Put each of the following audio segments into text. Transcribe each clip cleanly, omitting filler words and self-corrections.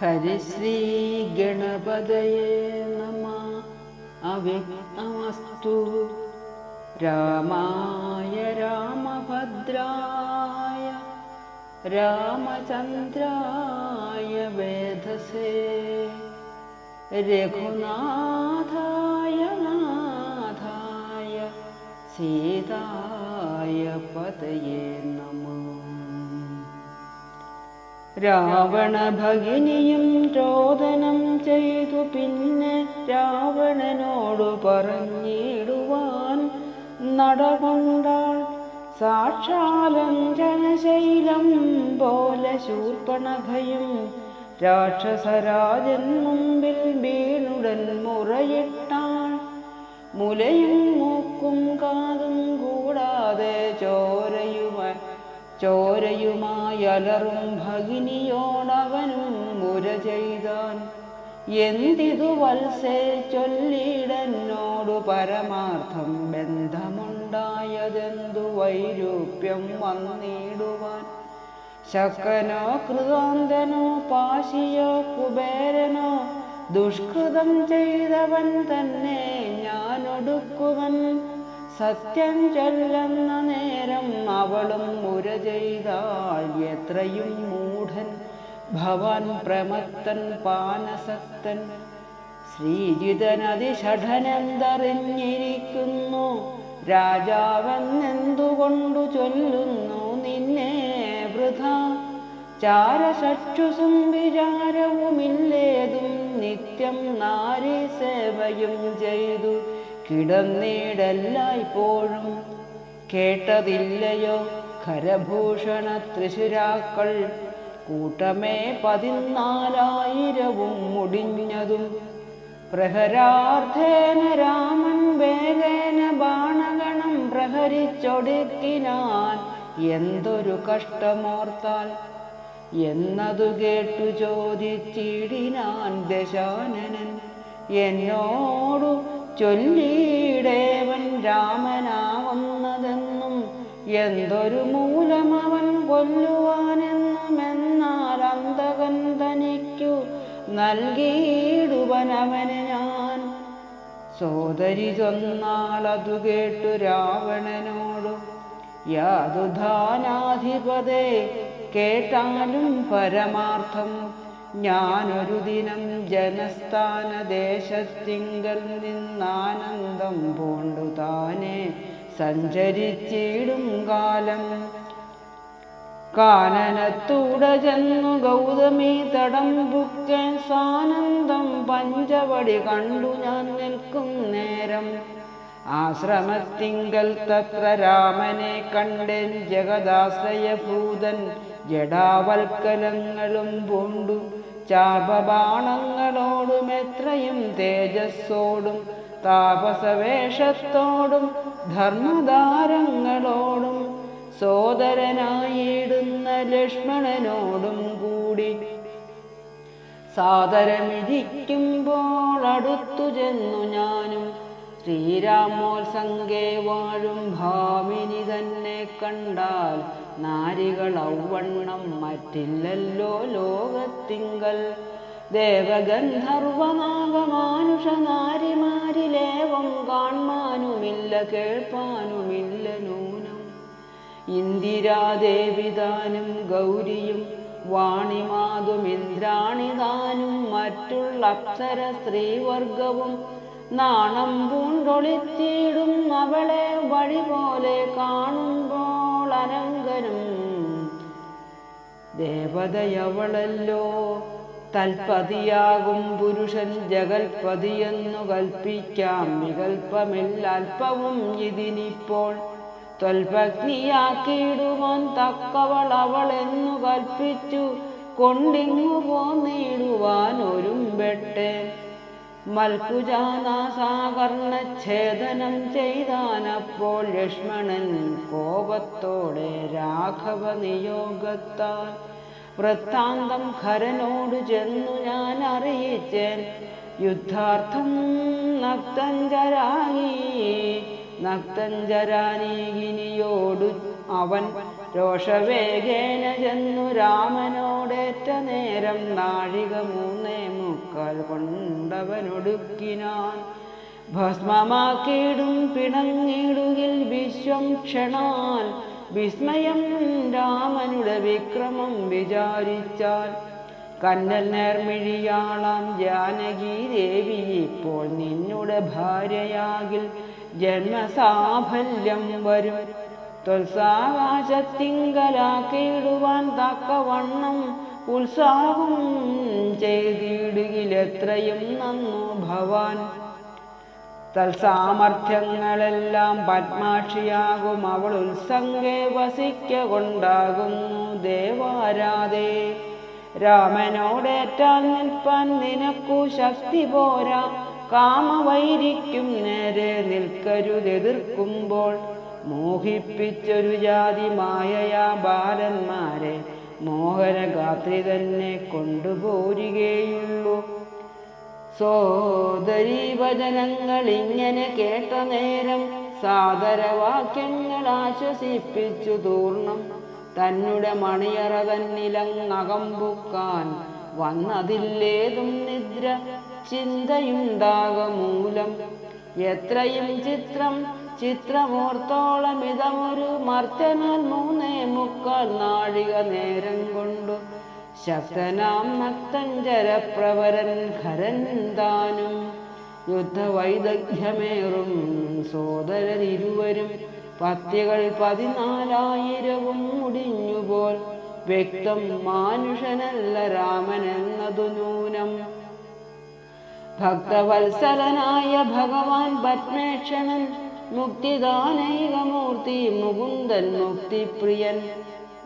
ഹരിശ്രീ ഗണപതയേ നമഃ. അവ്യക്തമസ്തു. രാമായ രാമഭദ്രായ രാമചന്ദ്രായ വേധസേ രഘുനാഥായ നാഥായ സീതായ പതയേ നമഃ. രാവണ ഭഗിനിയും രോദനം ചെയ്തു പിന്നെ രാവണനോടു പറഞ്ഞിടുവാൻ നടകൊണ്ടാൾ. സാക്ഷാലഞ്ജനശൈലം പോലെ ശൂർപ്പണഖയും രാക്ഷസരാജൻ മുമ്പിൽ വീണുടൻ മുറയിട്ടാൾ. മുലയും മൂക്കും കാതും കൂടാതെ ചോരയുമായലറും ഭഗിനിയോടവനും മുര ചെയ്താൻ. എന്തിതു വത്സേ ചൊല്ലിടന്നോടു പരമാർത്ഥം ബന്ധമുണ്ടായതെന്തു വൈരൂപ്യം വന്നിടുവാൻ. ശക്രനോ കൃതാന്തനോ പാശിയോ കുബേരനോ ദുഷ്കൃതം ചെയ്തവൻ തന്നെ ഞാനൊടുക്കുവൻ. സത്യം ചൊല്ലുന്ന നേരം അവളും മുര ചെയ്താൾ. എത്രയും മൂഢൻ ഭവാൻ പ്രമത്തൻ പാനസക്തൻ. ശ്രീജിതനതിഷഠനെന്തറിഞ്ഞിരിക്കുന്നു രാജാവെന്നെന്തുകൊണ്ടു ചൊല്ലുന്നു നിന്നെ വൃഥാ. ചാരചക്ഷുസും വിചാരവുമില്ലേതും നിത്യം നാരീ സേവയും ചെയ്തു കിടന്നിടല്ലായ്പോഴും. കേട്ടതില്ലയോ ഖരഭൂഷണ ത്രിശുരാക്കൾ കൂട്ടമേ 14,000 മുടിഞ്ഞതും. പ്രഹരാർത്ഥേന രാമൻ വേഗേന ബാണഗണം പ്രഹരിച്ചൊടുക്കിനാൻ. എന്തൊരു കഷ്ടമോർത്താൽ എന്നതു കേട്ടു ചോദിച്ചിടിനാൻ ദശാനനൻ. എന്നോടു ചൊല്ലിയിടേവൻ രാമനാവുന്നതെന്നും എന്തൊരു മൂലമവൻ കൊല്ലുവാനെന്നുമെന്നാൽ അന്തകൻ തനിക്കു നൽകിയിടുവനവന് ഞാൻ. സോദരി ചൊന്നാളതു കേട്ടു രാവണനോടു യാതുധാനാധിപതേ കേട്ടാലും പരമാർത്ഥം. ഞാനൊരു ദിനം ജനസ്ഥാനദേശത്തിങ്കൽ നിന്നാനന്ദം പൂണ്ടു താനെ സഞ്ചരിച്ചിടും കാലം. കാനനത്തൂടെ ചെന്നു ഗൗതമി തടം ബുക്കൻ സാനന്ദം പഞ്ചവടി കണ്ടു ഞാൻ നിൽക്കും നേരം. ആശ്രമത്തിങ്കൽ തത്ര രാമനെ കണ്ടേൻ ജഗദാശ്രയഭൂതൻ. ജടാവൽക്കലങ്ങളും പൂണ്ടു ചാപബാണങ്ങളോടും എത്രയും തേജസ്സോടും താപസവേഷത്തോടും ധർമ്മധാരങ്ങളോടും സോദരനായിടുന്ന ലക്ഷ്മണനോടും കൂടി സാദരമിരിക്കുമ്പോൾ അടുത്തു ചെന്നു ഞാനും. ശ്രീരാമോത്സംഗേ വാഴും ഭാമിനി തന്നെ കണ്ടാൽ നാരികൾ ഔവണ്ണം മറ്റില്ലല്ലോ ലോകത്തിങ്കൽ. ദേവഗന്ധർവനാഗമാനുഷ നാരിമാരിലേവം കാൺമാനുമില്ല കേൾപ്പാനുമില്ല നൂനം. ഇന്ദിരാദേവിതാനും ഗൗരിയും വാണിമാതും ഇന്ദ്രാണിതാനും മറ്റുള്ള അപ്സര സ്ത്രീവർഗവും നാണം പൂണ്ടൊളിച്ചിടും അവളെ വഴി പോലെ കാണുമ്പോൾ അനങ്കനും. ദേവതയവളല്ലോ തൽപതിയാകും പുരുഷൻ ജഗൽപതിയെന്നു കൽപ്പിക്കാം. വികൽപ്പമില്ല അല്പവും ഇതിനിപ്പോൾ. ത്വൽപത്നിയാക്കിയിടുവാൻ തക്കവൾ അവളെന്നു കൽപ്പിച്ചു കൊണ്ടിങ്ങു പോന്നിടുവാൻ ഒരുമ്പെട്ടെ. മൽക്കുജാനാസാകർണച്ഛേദനം ചെയ്താനപ്പോൾ ലക്ഷ്മണൻ കോപത്തോടെ രാഘവ നിയോഗത്താൽ. വൃത്താന്തം ഖരനോടു ചെന്നു ഞാൻ അറിയിച്ചേൻ. യുദ്ധാർത്ഥം നക്തഞ്ചരാനീകിനിയോടു അവൻ രോഷവേഗേന ചെന്നു രാമനോടേറ്റ നേരം നാഴിക 3:45 കൊണ്ടവനൊടുക്കിനാൻ. ഭസ്മമാക്കിയിടും പിണങ്ങിടുകിൽ വിശ്വം ക്ഷണാൽ വിസ്മയം രാമനുടെ വിക്രമം വിചാരിച്ചാൽ. കന്നൽ നേർമിഴിയാളാം ജാനകി ദേവി ഇപ്പോൾ നിന്നുടെ ഭാര്യയാകിൽ ജന്മസാഫല്യം വരും. ത്വത്സാകാശത്തിങ്കലാക്കിയിടുവാൻ തക്കവണ്ണം ഉത്സാഹം ചെയ്തിടുകിലെത്രയും നന്നു ഭവാൻ. തൽസാമർഥ്യങ്ങളെല്ലാം പത്മാക്ഷിയാകും അവൾ ഉത്സംഗേ വസിക്ക കൊണ്ടാകുന്നു ദേവാരാധേ. രാമനോടേറ്റാൽ നിൽപ്പാൻ നിനക്കു ശക്തി പോരാ, കാമവൈരിക്കും നേരെ നിൽക്കരുതെതിർക്കുമ്പോൾ. മോഹിപ്പിച്ചൊരു ജാതി മായയാ ബാലന്മാരെ മോഹനഗാത്രി തന്നെ കൊണ്ടുപോരുകയുള്ളൂ. സോദരീ വചനങ്ങൾ ഇങ്ങനെ കേട്ട നേരം സാദരവാക്യങ്ങൾ ആശ്വസിപ്പിച്ചു തൂർണം. തന്നെ മണിയറ തന്നിലങ്ങകമ്പുക്കാൻ വന്നതില്ലേതും നിദ്ര ചിന്തയുണ്ടാകമൂലം. എത്രയും ചിത്രം ചിത്രമോർത്തോളമിതമൊരു മർത്യനാൽ 3:45 നാഴിക നേരം കൊണ്ടു ശക്തനാം നക്തഞ്ചരപ്രവരൻ ഖരൻ താനും. യുദ്ധവൈദഗ്ധ്യമേറും സോദരരിരുവരും പത്യകൾ 14,000 മുടിഞ്ഞുപോൽ. വ്യക്തം മാനുഷനല്ല രാമനെന്നതു നൂനം. ഭക്തവത്സലനായ ഭഗവാൻ പത്മേക്ഷണൻ മുക്തിദാനൈകമൂർത്തി മുകുന്ദൻ മുക്തിപ്രിയൻ.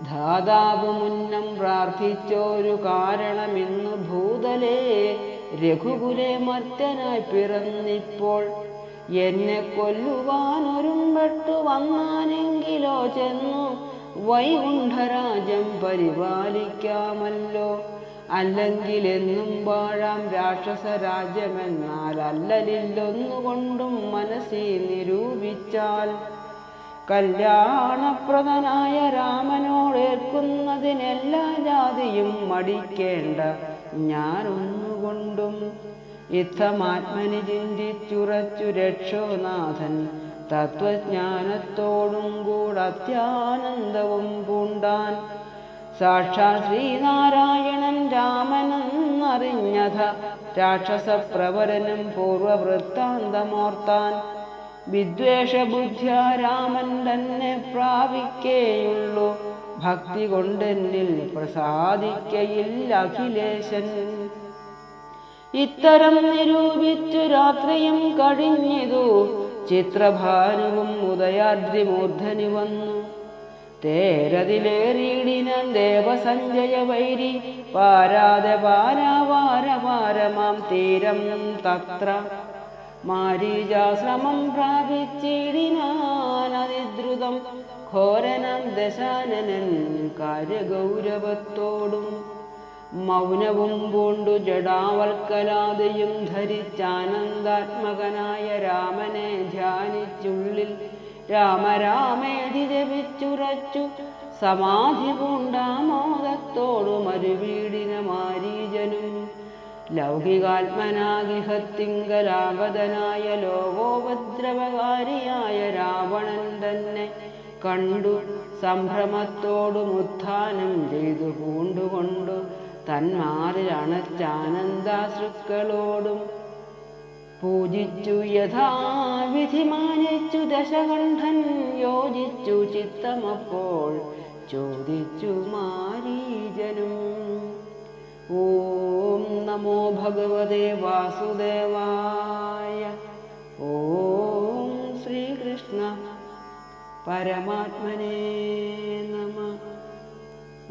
ധാതാവ് മുന്നം പ്രാർത്ഥിച്ചോരു കാരണമിന്നു ഭൂതലേ രഘുകുലേ മർത്യനായി പിറന്നിപ്പോൾ. എന്നെ കൊല്ലുവാനൊരുമ്പെട്ടു വന്നാനെങ്കിലോ ചെന്നു വൈകുണ്ഠരാജ്യം പരിപാലിക്കാമല്ലോ. അല്ലെങ്കിലെന്നും വാഴാം രാക്ഷസരാജ്യമെന്നാൽ അല്ലലില്ലൊന്നുകൊണ്ടും മനസ്സിൽ നിരൂപിച്ചാൽ. കല്യാണപ്രദനായ രാമനോടേൽക്കുന്നതിനെല്ലാ ജാതിയും മടിക്കേണ്ട ഞാനൊന്നുകൊണ്ടും. ഇത്തമാത്മനി ചിന്തിച്ചുറച്ചു രക്ഷോനാഥൻ തത്വജ്ഞാനത്തോടും കൂടത്യാനന്ദവും പൂണ്ടാൻ. സാക്ഷാൽ ശ്രീനാരായണൻ രാമനെന്നറിഞ്ഞത രാക്ഷസപ്രവരനും പൂർവവൃത്താന്തമോർത്താൻ. വിദ്വേഷബുദ്ധ്യാ രാമൻ തന്നെ പ്രാപിക്കേയുള്ളൂ, ഭക്തി കൊണ്ടെന്നിൽ പ്രസാദിക്കയില്ല അഖിലേശൻ. ഇത്തരം നിരൂപിച്ചു രാത്രിയും കഴിഞ്ഞിതു ചിത്രഭാനുവും ഉദയാദ്രിമൂർധനി വന്നു. തേരതിലേറിയിടിനാൻ ദേവസഞ്ജയ വൈരി പാരാതെ പാരാവാരമാം തീരം തത്ര. മാരീചാശ്രമം പ്രാപിച്ചിടിനാൻ അതിദ്രുതം ഘോരനാം ദശാനനൻ കാര്യഗൗരവത്തോടും. മൗനവും പൂണ്ടു ജടാവൽക്കലാതെയും ധരിച്ചാനന്ദാത്മകനായ രാമനെ ധ്യാനിച്ചുള്ളിൽ രാമരാമേതി ജപിച്ചുറച്ചു സമാധി പൂണ്ടാമോദത്തോടു മരുവീടിന മാരീജനും. ലൗകികാത്മനാഗിഹത്തിങ്കലാഗതനായ ലോകോപദ്രവകാരിയായ രാവണൻ തന്നെ കണ്ടു സംഭ്രമത്തോടും ഉത്ഥാനം ചെയ്തു പൂണ്ടുകൊണ്ടു തന്മാറിൽ അണച്ചാനന്ദാശ്രുക്കളോടും പൂജിച്ചു യഥാവിധി മാനിച്ചു ദശകണ്ഠൻ യോജിച്ചു ചിത്തമപ്പോൾ ചോദിച്ചു മാരീജനും. ഓം നമോ ഭഗവതേ വാസുദേവായ. ഓം ശ്രീകൃഷ്ണ പരമാത്മനേ നമഃ.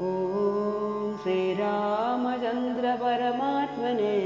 ഓം ശ്രീരാമചന്ദ്ര പരമാത്മനേ